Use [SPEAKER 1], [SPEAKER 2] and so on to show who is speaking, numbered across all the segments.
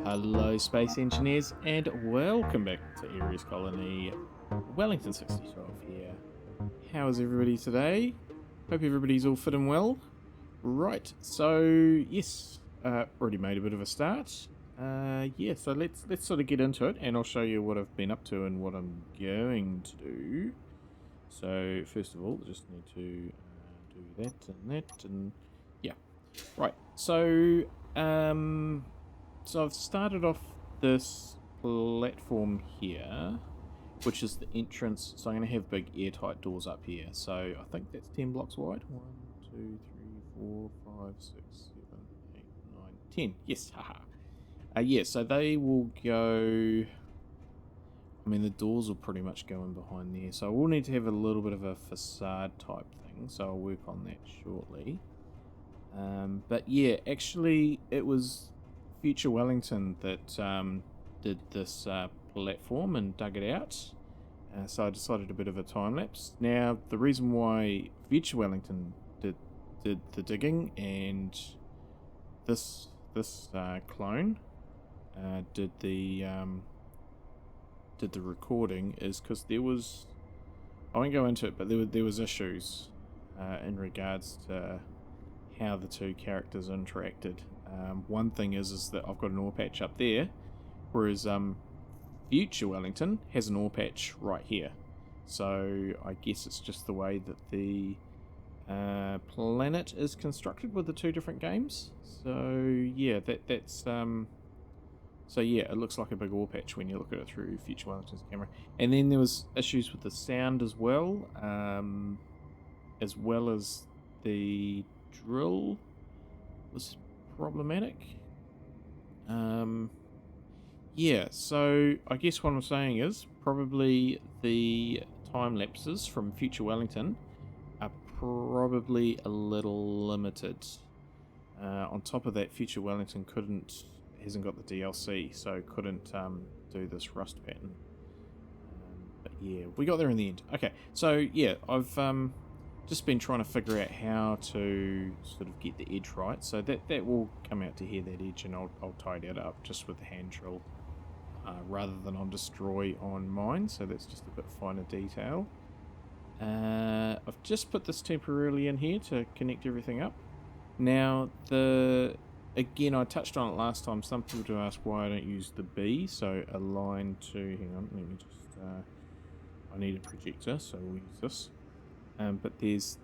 [SPEAKER 1] Hello space engineers and welcome back to Aries Colony, Wellington 6012 here. How is everybody today? Hope everybody's all fit and well. Right, so yes, already made a bit of a start. Yeah, so let's sort of get into it and I'll show you what I've been up to and what I'm going to do. So first of all, just need to do that and yeah. Right, so I've started off this platform here, which is the entrance. So I'm going to have big airtight doors up here. So I think that's 10 blocks wide. 1, 2, 3, 4, 5, 6, 7, 8, 9, 10. Yes, haha. Yeah, so they will go... I mean, the doors will pretty much go in behind there. So we'll need to have a little bit of a facade type thing. So I'll work on that shortly. But yeah, actually it was Future Wellington that did this platform and dug it out. So I decided a bit of a time lapse. Now the reason why Future Wellington did the digging and this clone did the recording is because there was, I won't go into it, but there was issues in regards to how the two characters interacted. One thing is that I've got an ore patch up there, whereas Future Wellington has an ore patch right here. So I guess it's just the way that the planet is constructed with the two different games. So yeah, that's so yeah, it looks like a big ore patch when you look at it through Future Wellington's camera. And then there was issues with the sound as well as the drill was problematic. Yeah, so I guess what I'm saying is probably the time lapses from Future Wellington are probably a little limited. On top of that, Future Wellington hasn't got the DLC, so couldn't do this rust pattern. But yeah, we got there in the end. Okay, so yeah, I've just been trying to figure out how to sort of get the edge right. So that will come out to here, that edge, and I'll tidy it up just with the hand drill rather than on destroy on mine. So that's just a bit finer detail. I've just put this temporarily in here to connect everything up. Now again, I touched on it last time. Some people do ask why I don't use the B. So align to, hang on, let me just, I need a projector, so we'll use this. But there's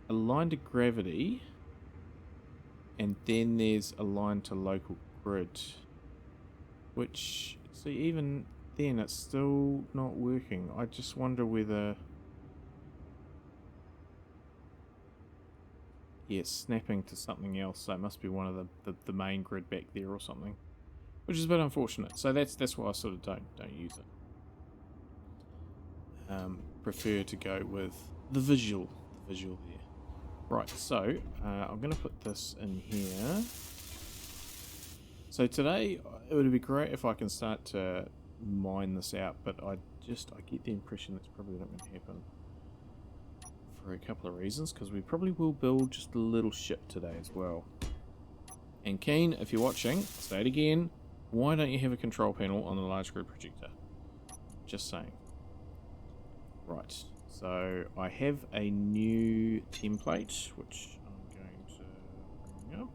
[SPEAKER 1] a line to gravity, And then there's a line to local grid, which, see, even then it's still not working. I just wonder whether, yeah, it's snapping to something else, so it must be one of the main grid back there or something, which is a bit unfortunate. So that's why I sort of don't use it. Prefer to go with the visual there. Right, so I'm going to put this in here. So today it would be great if I can start to mine this out, but I get the impression that's probably not going to happen for a couple of reasons, because we probably will build just a little ship today as well. And Keen, if you're watching, I'll say it again, why don't you have a control panel on the large grid projector? Just saying. Right, so I have a new template which I'm going to bring up.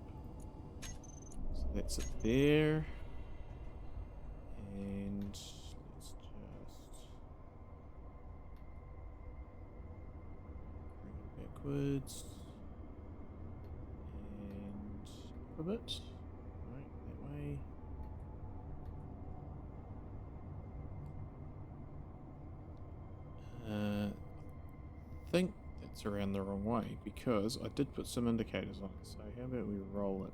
[SPEAKER 1] So that's it there. And let's just bring it backwards. And a bit. Right, that way. I think that's around the wrong way because I did put some indicators on it. So how about we roll it?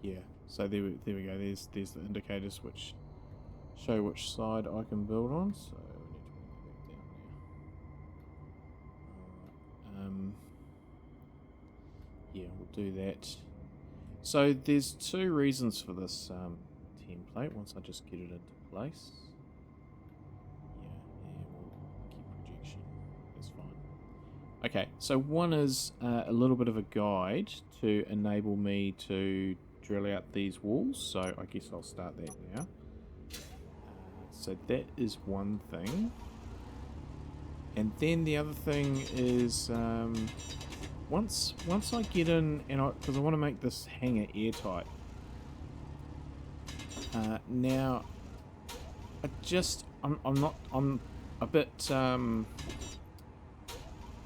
[SPEAKER 1] Yeah. So there we go. There's the indicators which show which side I can build on. So we need to bring that back down now. Yeah, we'll do that. So there's two reasons for this template. Once I just get it into place. Okay, so one is a little bit of a guide to enable me to drill out these walls, so I guess I'll start that now. So that is one thing. And then the other thing is once I get in, and because I want to make this hangar airtight. Now, I'm a bit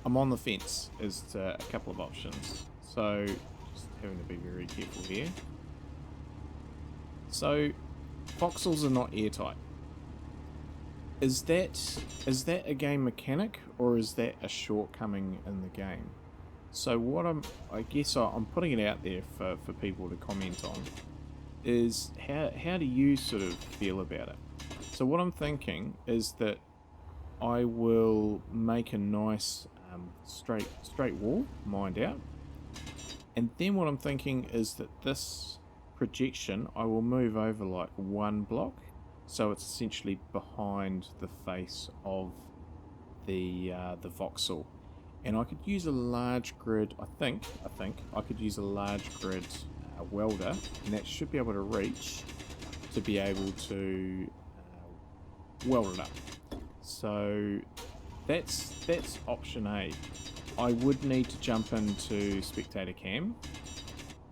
[SPEAKER 1] I'm on the fence as to a couple of options, so just having to be very careful here. So voxels are not airtight. Is that a game mechanic, or is that a shortcoming in the game? So what I'm putting it out there for people to comment on is how do you sort of feel about it? So what I'm thinking is that I will make a nice straight wall mined out, and then what I'm thinking is that this projection I will move over like one block, so it's essentially behind the face of the voxel, and I could use a large grid. I think I could use a large grid welder, and that should be able to reach to be able to weld it up. So that's option A. I would need to jump into spectator cam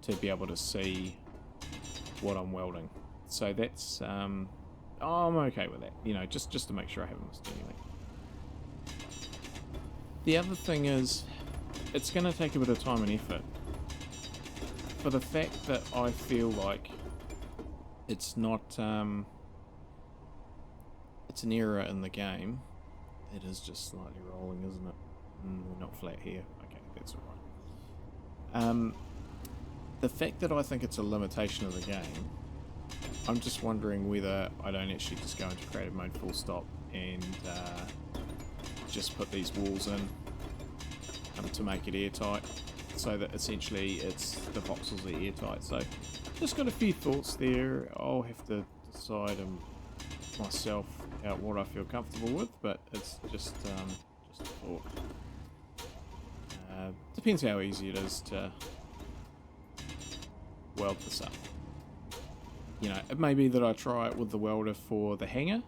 [SPEAKER 1] to be able to see what I'm welding. So that's I'm okay with that. You know, just to make sure I haven't missed anything. The other thing is, it's going to take a bit of time and effort. For the fact that I feel like it's not it's an error in the game. It is just slightly rolling, isn't it? We're not flat here. Okay, that's alright. The fact that I think it's a limitation of the game, I'm just wondering whether I don't actually just go into creative mode full stop and just put these walls in to make it airtight, so that essentially it's the voxels are airtight. So just got a few thoughts there. I'll have to decide myself out what I feel comfortable with, but it's just a thought. Depends how easy it is to weld this up. You know, it may be that I try it with the welder for the hangar,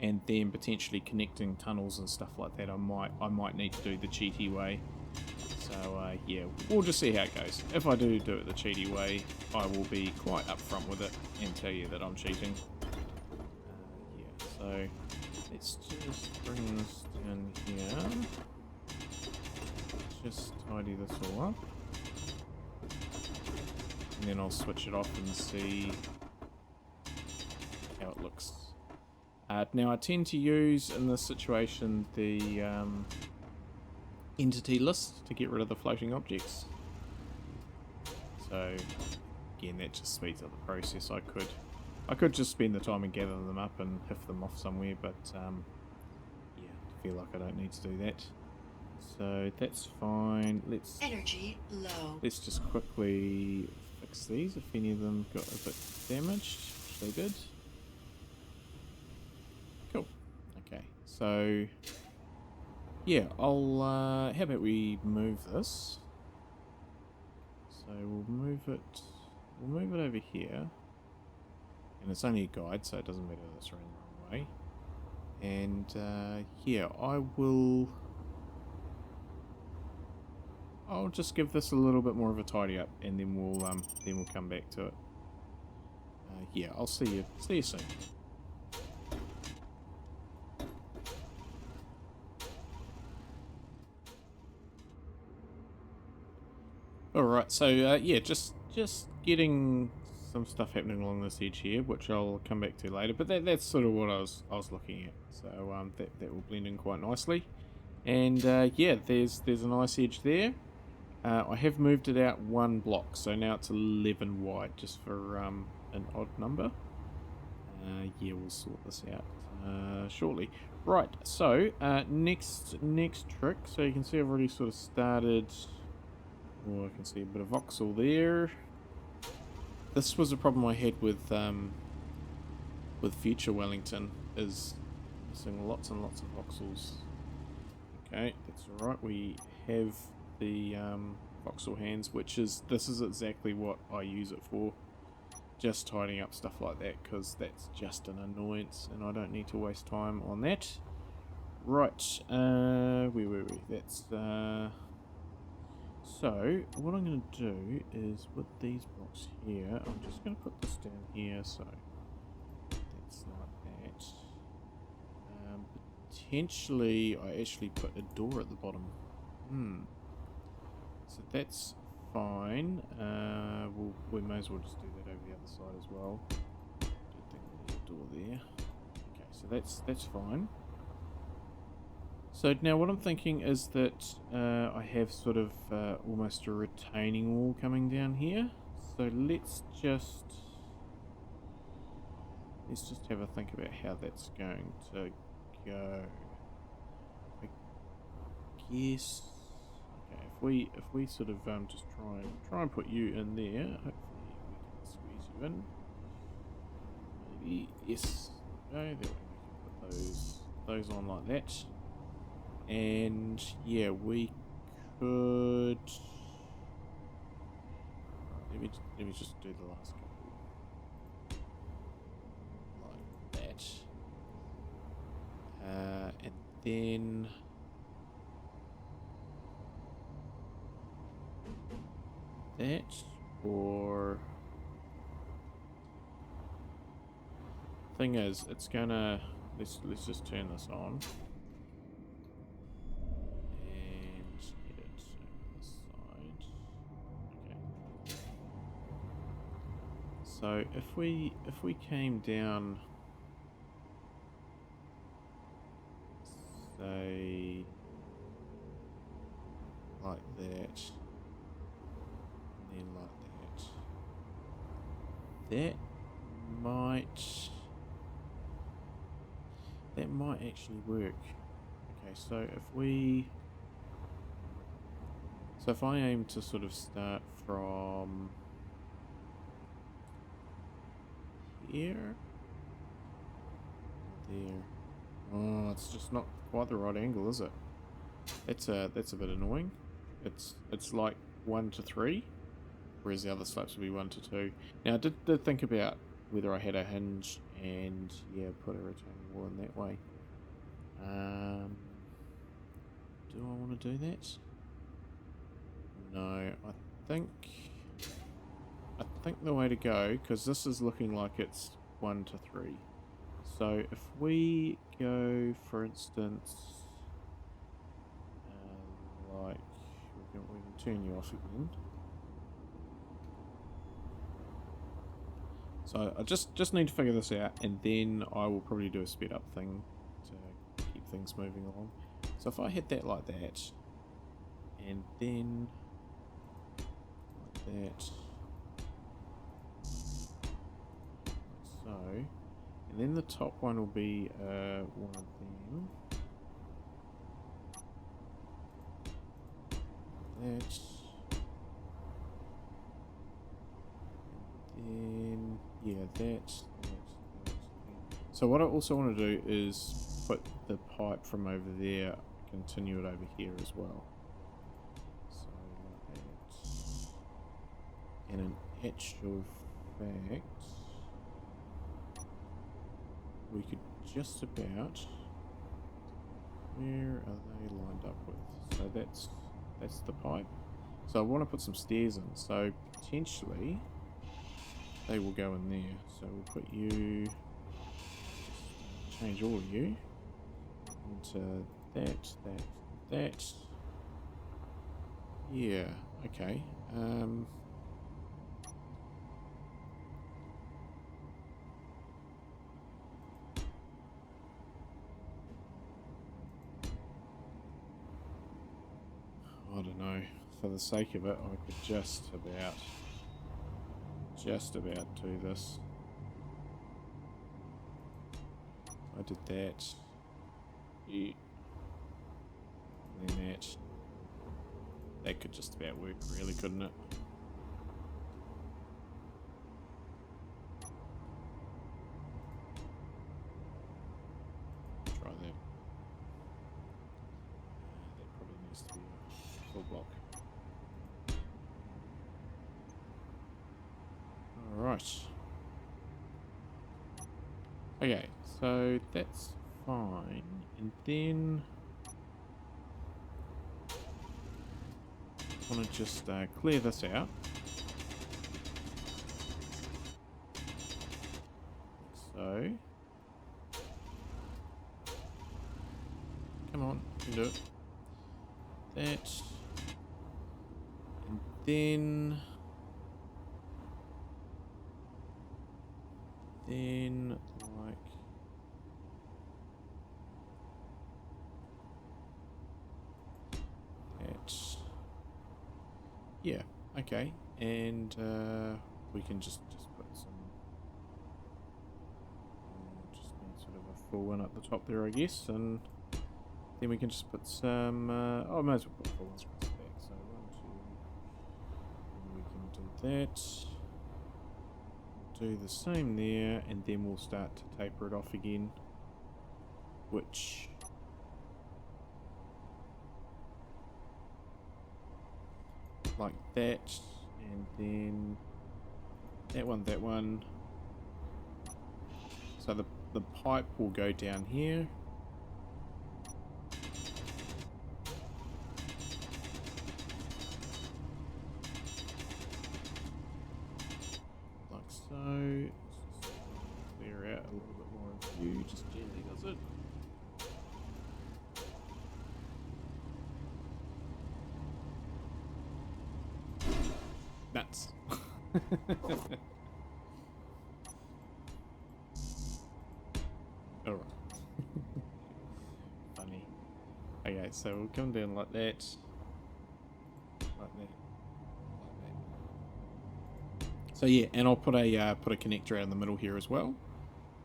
[SPEAKER 1] and then potentially connecting tunnels and stuff like that. I might need to do the cheaty way. So yeah, we'll just see how it goes. If I do it the cheaty way, I will be quite upfront with it and tell you that I'm cheating. Yeah, so let's just bring this down here just tidy this all up. And then I'll switch it off and see how it looks. Now I tend to use, in this situation, the entity list to get rid of the floating objects. So again, that just speeds up the process. I could just spend the time and gather them up and hiff them off somewhere, but yeah, I feel like I don't need to do that. So that's fine. Let's
[SPEAKER 2] energy low.
[SPEAKER 1] Let's just quickly fix these if any of them got a bit damaged, which they did. Cool. Okay, so yeah, I'll how about we move this? So we'll move it over here. And it's only a guide, so it doesn't matter that it's around the wrong way. And yeah, I'll just give this a little bit more of a tidy up, and then we'll come back to it. Yeah, I'll see you soon. All right, so yeah, just getting some stuff happening along this edge here, which I'll come back to later. But that's sort of what I was looking at. So that will blend in quite nicely. And yeah, there's a nice edge there. I have moved it out one block, so now it's 11 wide, just for an odd number. Yeah, we'll sort this out shortly. Right, so next trick. So you can see I've already sort of started. Oh, I can see a bit of voxel there. This was a problem I had with future Wellington, is missing lots and lots of voxels. Okay, that's alright. We have the voxel hands, this is exactly what I use it for. Just tidying up stuff like that, because that's just an annoyance and I don't need to waste time on that. Right, where were we? That's so what I'm going to do is with these blocks here, I'm just going to put this down here, so that's like that. Potentially I actually put a door at the bottom. So that's fine. We may as well just do that over the other side as well. Don't think we need a door there. Okay, so that's fine. So now what I'm thinking is that I have sort of almost a retaining wall coming down here. So let's just have a think about how that's going to go. I guess. Okay, if we sort of just try and put you in there, hopefully we can squeeze you in. Maybe yes. There we go. Then we can put those on like that. And yeah, we could. Let me just do the last couple like that, and then that, or thing is, it's gonna let's just turn this on. So if we came down, say like that, and then like that, that might actually work. Okay, so if I aim to sort of start from here, there. Oh, it's just not quite the right angle, is it? That's a bit annoying. It's like 1 to 3, whereas the other slabs would be 1 to 2. Now I did think about whether I had a hinge and yeah, put a retaining wall in that way. Do I want to do that? No, I think the way to go, because this is looking like it's 1 to 3. So if we go, for instance, like we can turn you off again. So I just need to figure this out, and then I will probably do a speed up thing to keep things moving along. So if I hit that like that, and then like that, like so, and then the top one will be one of them. That. And then, yeah, that. So what I also want to do is put the pipe from over there, continue it over here as well. So like that. And in actual fact, we could just about, where are they lined up with? So that's the pipe. So I want to put some stairs in, so potentially they will go in there. So we'll put you, change all of you into that. Yeah, okay. I don't know. For the sake of it, I could just about do this. I did that. Yeah. And then that. That could just about work, really, couldn't it? Try that. That probably needs to be a full block. Alright. Okay, so that's fine. And then I want to just clear this out. So, come on, you can do it. That, and then like that. Yeah, okay, and we can just put some just need sort of a full one up the top there, I guess, and then we can just put some oh, I might as well put full ones across the back. So 1, 2, and we can do that. Do the same there, and then we'll start to taper it off again, which like that, and then that one. So the pipe will go down here. So, let's just clear out a little bit more of you, just gently does it. Nuts. Alright. Funny. Okay, so we'll come down like that. Like that. So yeah, and I'll put a connector out in the middle here as well.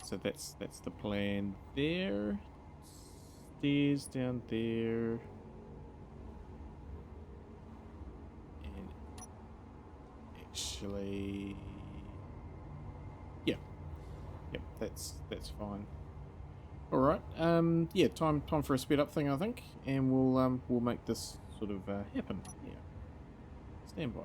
[SPEAKER 1] So that's the plan there. Stairs down there. And actually, yeah, yep, that's fine. All right, yeah, time for a speed up thing, I think, and we'll make this sort of happen. Yeah, stand by.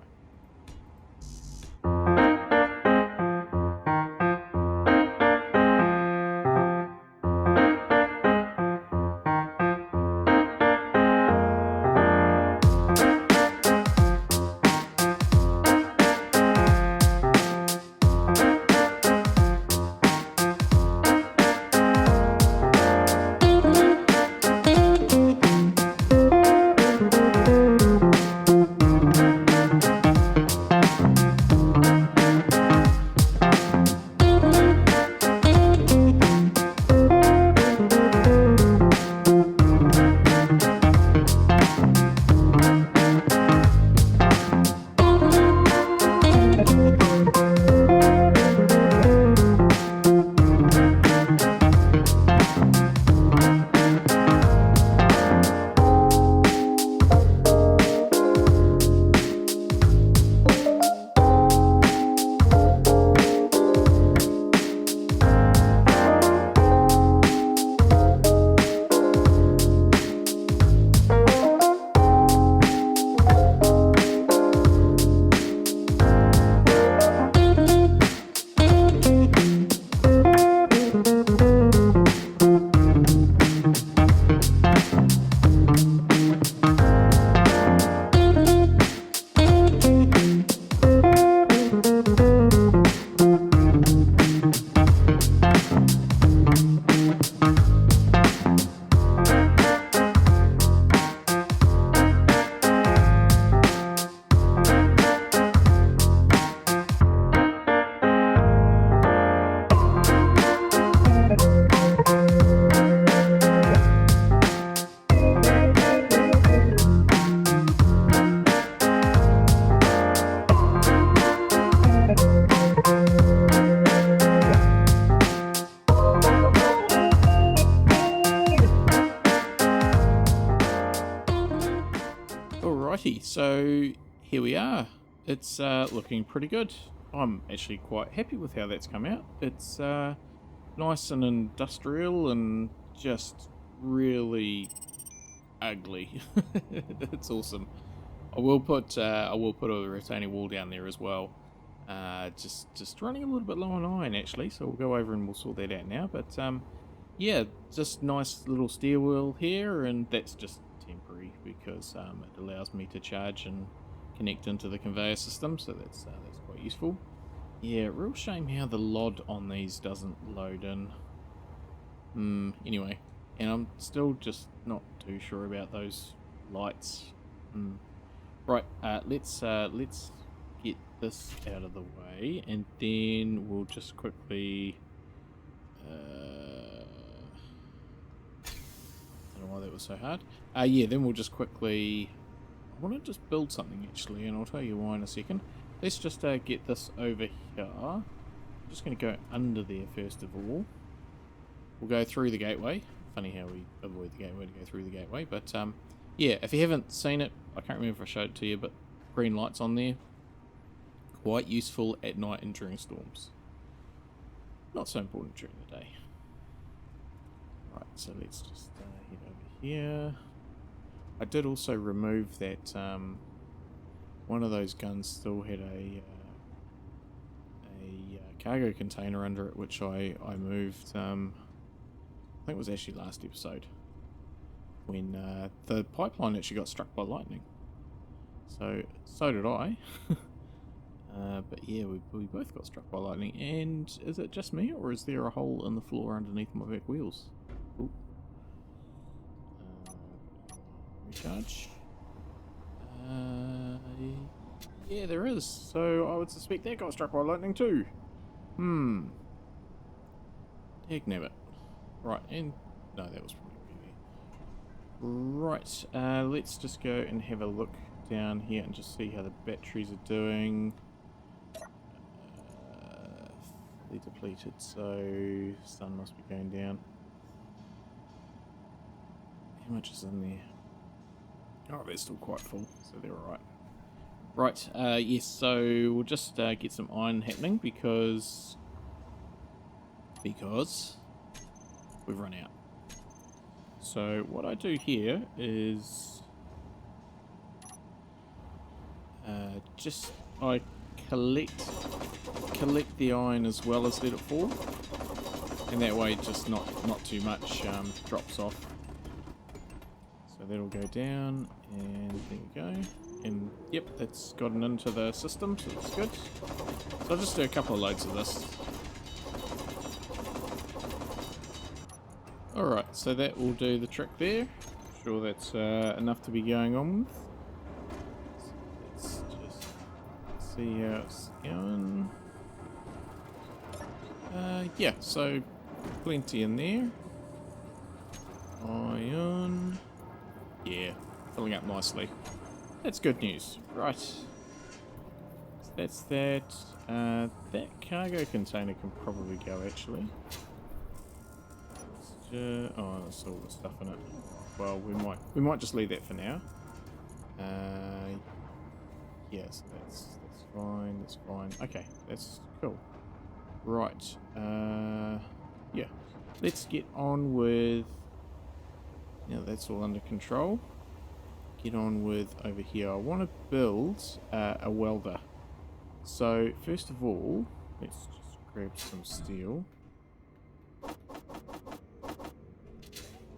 [SPEAKER 1] So here we are. It's looking pretty good. I'm actually quite happy with how that's come out. It's nice and industrial and just really ugly. It's awesome. I will put a retaining wall down there as well. Just running a little bit low on iron actually, so we'll go over and we'll sort that out now. But yeah, just nice little steer wheel here, and that's just temporary because it allows me to charge and connect into the conveyor system, so that's quite useful. Yeah, real shame how the LOD on these doesn't load in. Anyway, and I'm still just not too sure about those lights. Right, let's get this out of the way, and then we'll just quickly. I don't know why that was so hard. Yeah, then we'll just quickly. I want to just build something actually, and I'll tell you why in a second. Let's just get this over here. I'm just going to go under there first of all. We'll go through the gateway. Funny how we avoid the gateway to go through the gateway, but yeah, if you haven't seen it, I can't remember if I showed it to you, but green lights on there. Quite useful at night and during storms. Not so important during the day. Right, so let's just head over here. I did also remove that one of those guns still had a cargo container under it, which I moved. I think it was actually last episode when the pipeline actually got struck by lightning. So did I. But yeah, we both got struck by lightning. And is it just me, or is there a hole in the floor underneath my back wheels? Ooh. Recharge. Yeah, there is. So I would suspect that got struck by lightning too. Hecknabbit. Right, and no, that was probably me. Right, let's just go and have a look down here and just see how the batteries are doing. They're depleted, so sun must be going down. How much is in there? Oh, they're still quite full, so they're alright. Right, yes, so we'll just get some iron happening because we've run out. So what I do here is just I collect the iron as well as let it fall, and that way just not too much drops off. So that'll go down, and there we go. And yep, that's gotten into the system, so that's good. So I'll just do a couple of loads of this. Alright, so that will do the trick there. Sure that's enough to be going on with. So let's just see how it's going. Yeah, so plenty in there. Iron. Yeah, filling up nicely. That's good news. Right. So that's that. That cargo container can probably go actually. Oh, there's all the stuff in it. Well, we might just leave that for now. Yes, that's fine. That's fine. Okay, that's cool. Right. Yeah. Let's get on with. Now that's all under control. Get on with over here. I want to build a welder. So first of all, let's just grab some steel.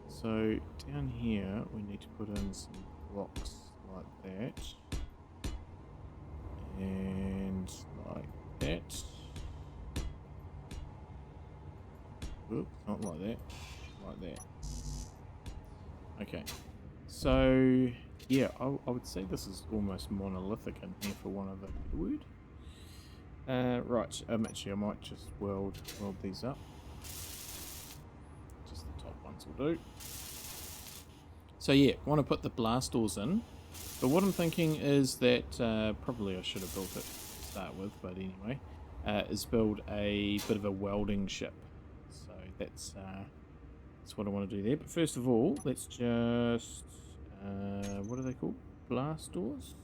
[SPEAKER 1] So down here we need to put in some blocks like that. And like that. Oops, not like that. Like that. Okay. So yeah, I would say this is almost monolithic in here for one of a word. Right, actually I might just weld these up. Just the top ones will do. So yeah, want to put the blast doors in. But what I'm thinking is that, probably I should have built it to start with, but anyway, is build a bit of a welding ship. So that's what I want to do there. But first of all, let's just, what are they called? Blast doors?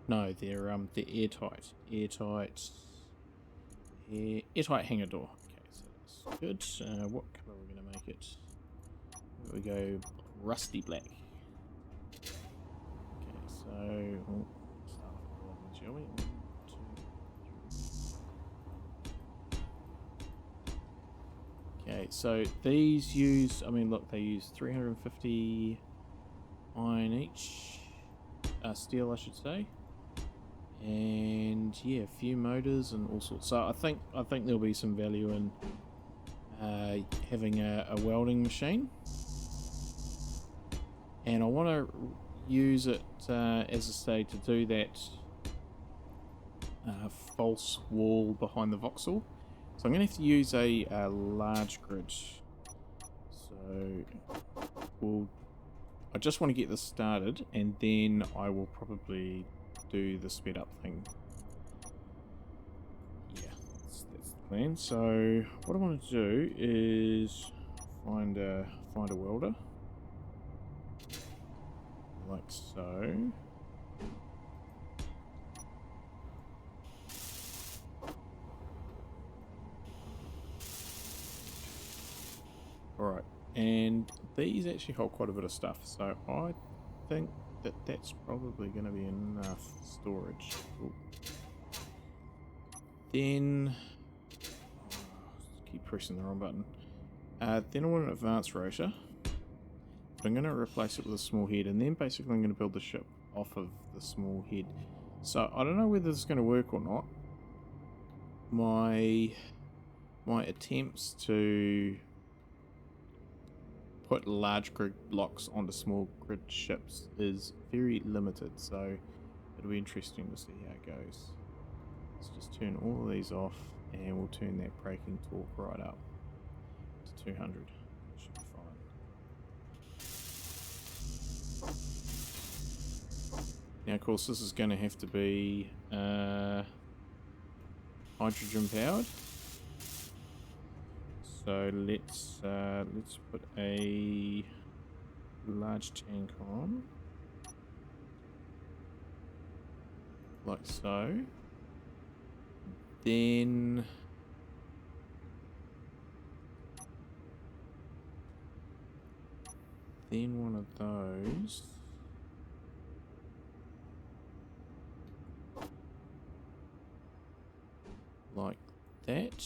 [SPEAKER 1] No, they're airtight. Airtight hangar door. Okay, so that's good. What colour are we going to make it? There we go, rusty black. Okay, so start off with the ones, shall we? 1, 2, 3. Okay, so these use, I mean, look, they use 350 iron each, steel, I should say, and yeah, a few motors and all sorts. So I think there'll be some value in having a welding machine, and I want to use it as I say to do that false wall behind the Voxel. So I'm going to have to use a large grid. So I just want to get this started, and then I will probably do the sped up thing. Yeah, that's the plan. So what I want to do is find a welder, like so. Alright, and these actually hold quite a bit of stuff, so I think that that's probably going to be enough storage. Ooh. Then, keep pressing the wrong button. Then I want an advanced rotor. But I'm going to replace it with a small head, and then basically I'm going to build the ship off of the small head. So I don't know whether this is going to work or not. My attempts to put large grid blocks onto small grid ships is very limited, so it'll be interesting to see how it goes. Let's just turn all of these off, and we'll turn that braking torque right up to 200. Should be fine. Now, of course, this is going to have to be hydrogen powered. So let's put a large tank on, like so. Then one of those. Like that.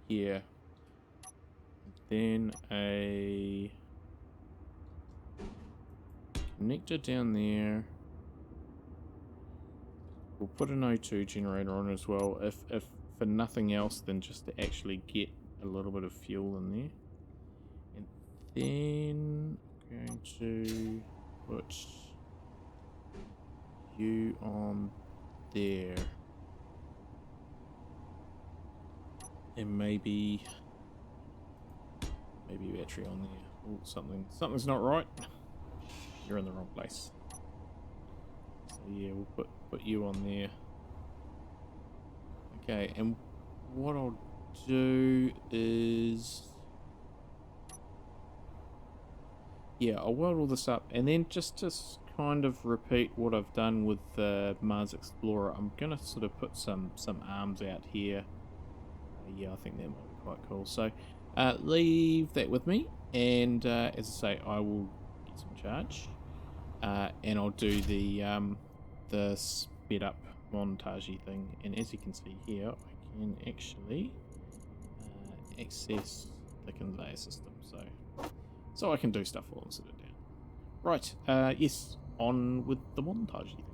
[SPEAKER 1] Here. Then a connector down there. We'll put an O2 generator on as well, if for nothing else than just to actually get a little bit of fuel in there. And then I'm going to put you on there. And maybe a battery on there. Oh, something's not right. You're in the wrong place. So yeah, we'll put you on there. Okay, and what I'll do is, yeah, I'll weld all this up, and then just to kind of repeat what I've done with the Mars Explorer, I'm gonna sort of put some arms out here. Yeah, I think that might be quite cool. So leave that with me, and as I say, I will get some charge, and I'll do the sped up montagey thing. And as you can see here, I can actually access the conveyor system, so I can do stuff while I'm sitting down. Right, yes, on with the montagey thing.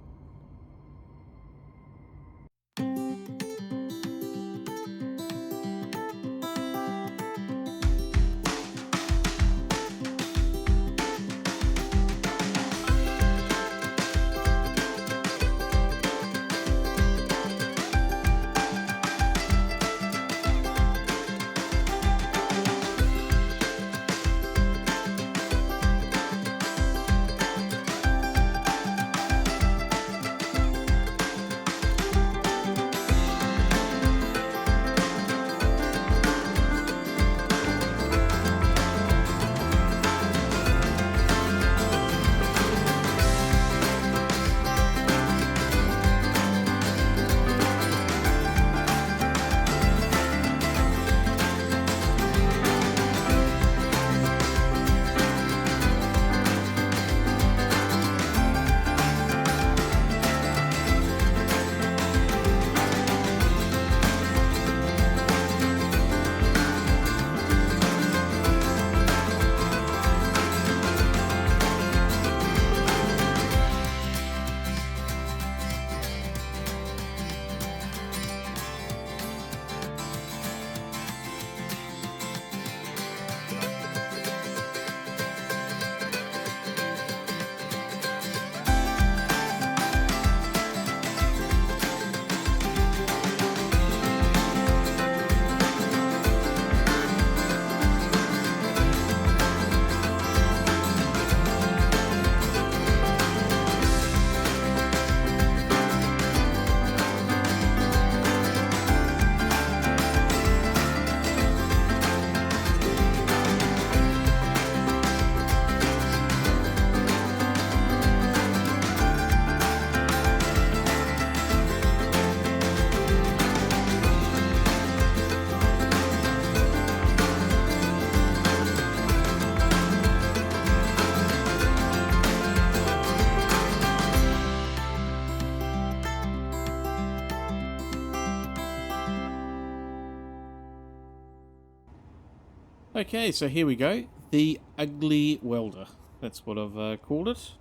[SPEAKER 1] Okay, so here we go. The ugly welder. That's what I've called it.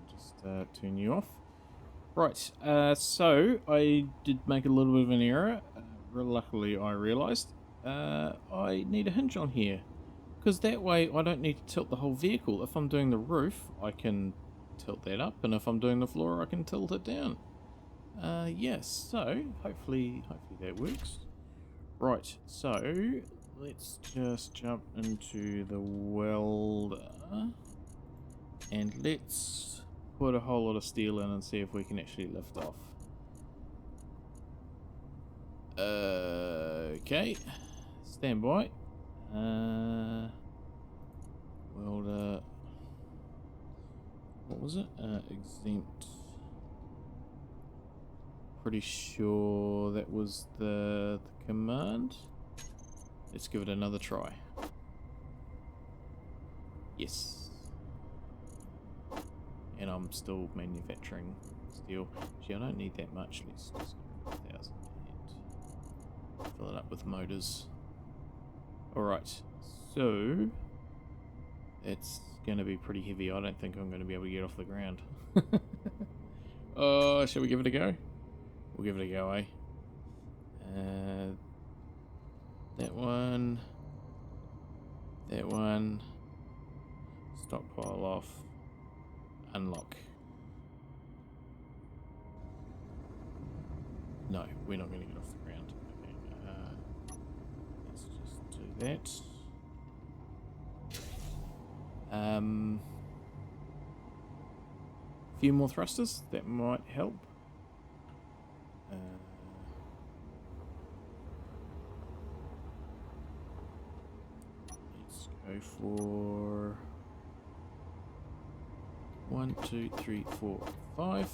[SPEAKER 1] Just turn you off. Right, so I did make a little bit of an error. Luckily, I realised I need a hinge on here. Because that way I don't need to tilt the whole vehicle. If I'm doing the roof, I can tilt that up. And if I'm doing the floor, I can tilt it down. Yes, so hopefully that works. Right, so let's just jump into the welder. And let's put a whole lot of steel in and see if we can actually lift off. Okay, stand by. Welder. What was it? Exempt. Pretty sure that was the command. Let's give it another try. Yes. And I'm still manufacturing steel. Gee, I don't need that much. Let's just go 1,000 and fill it up with motors. Alright, so it's going to be pretty heavy. I don't think I'm going to be able to get off the ground. Oh, shall we give it a go? We'll give it a go, eh? That one. That one. Stockpile off. Unlock. No, we're not going to get off the ground. Okay, let's just do that. Few more thrusters, that might help. Let's go for 1, 2, 3, 4, 5.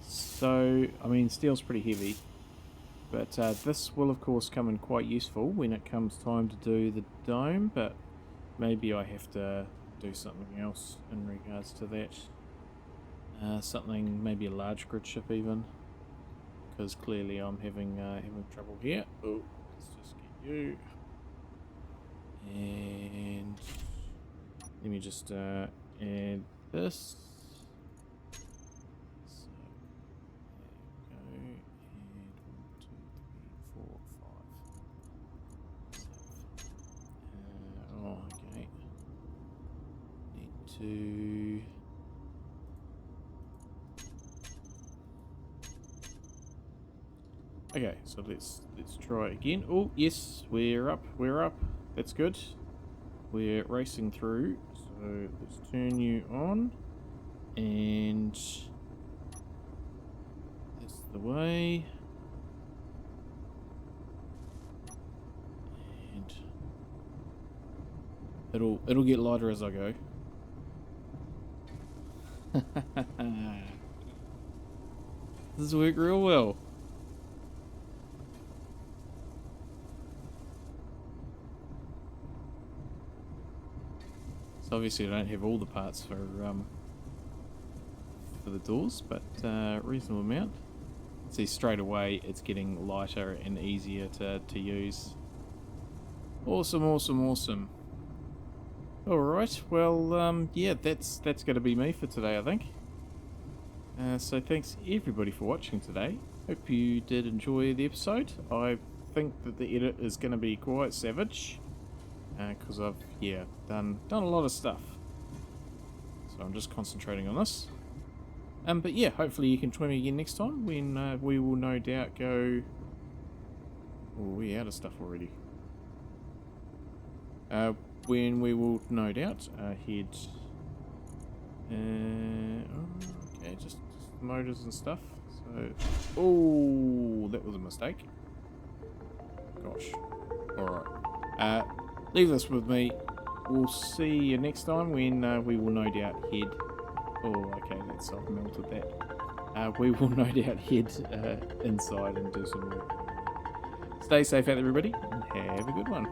[SPEAKER 1] So, I mean, steel's pretty heavy, but this will of course come in quite useful when it comes time to do the dome, but maybe I have to do something else in regards to that. Something, maybe a large grid ship even, because clearly I'm having trouble here. Oh, let's just get you. And let me just add this. To okay, so let's try again. Oh yes, we're up. That's good. We're racing through. So let's turn you on, and that's the way. And it'll get lighter as I go. This worked real well. So obviously I don't have all the parts for the doors, but reasonable amount. See, straight away it's getting lighter and easier to use. Awesome. Alright, well, yeah, that's going to be me for today, I think. So thanks everybody for watching today. Hope you did enjoy the episode. I think that the edit is going to be quite savage, because I've, yeah, done a lot of stuff. So I'm just concentrating on this. But yeah, hopefully you can join me again next time when we will no doubt go... Oh, we're out of stuff already. When we will no doubt head... okay, just motors and stuff. So, oh, that was a mistake. Gosh. Alright. Leave this with me. We'll see you next time when we will no doubt head... Oh, okay, that's I've melted that. We will no doubt head inside and do some work. Stay safe out there, everybody, and have a good one.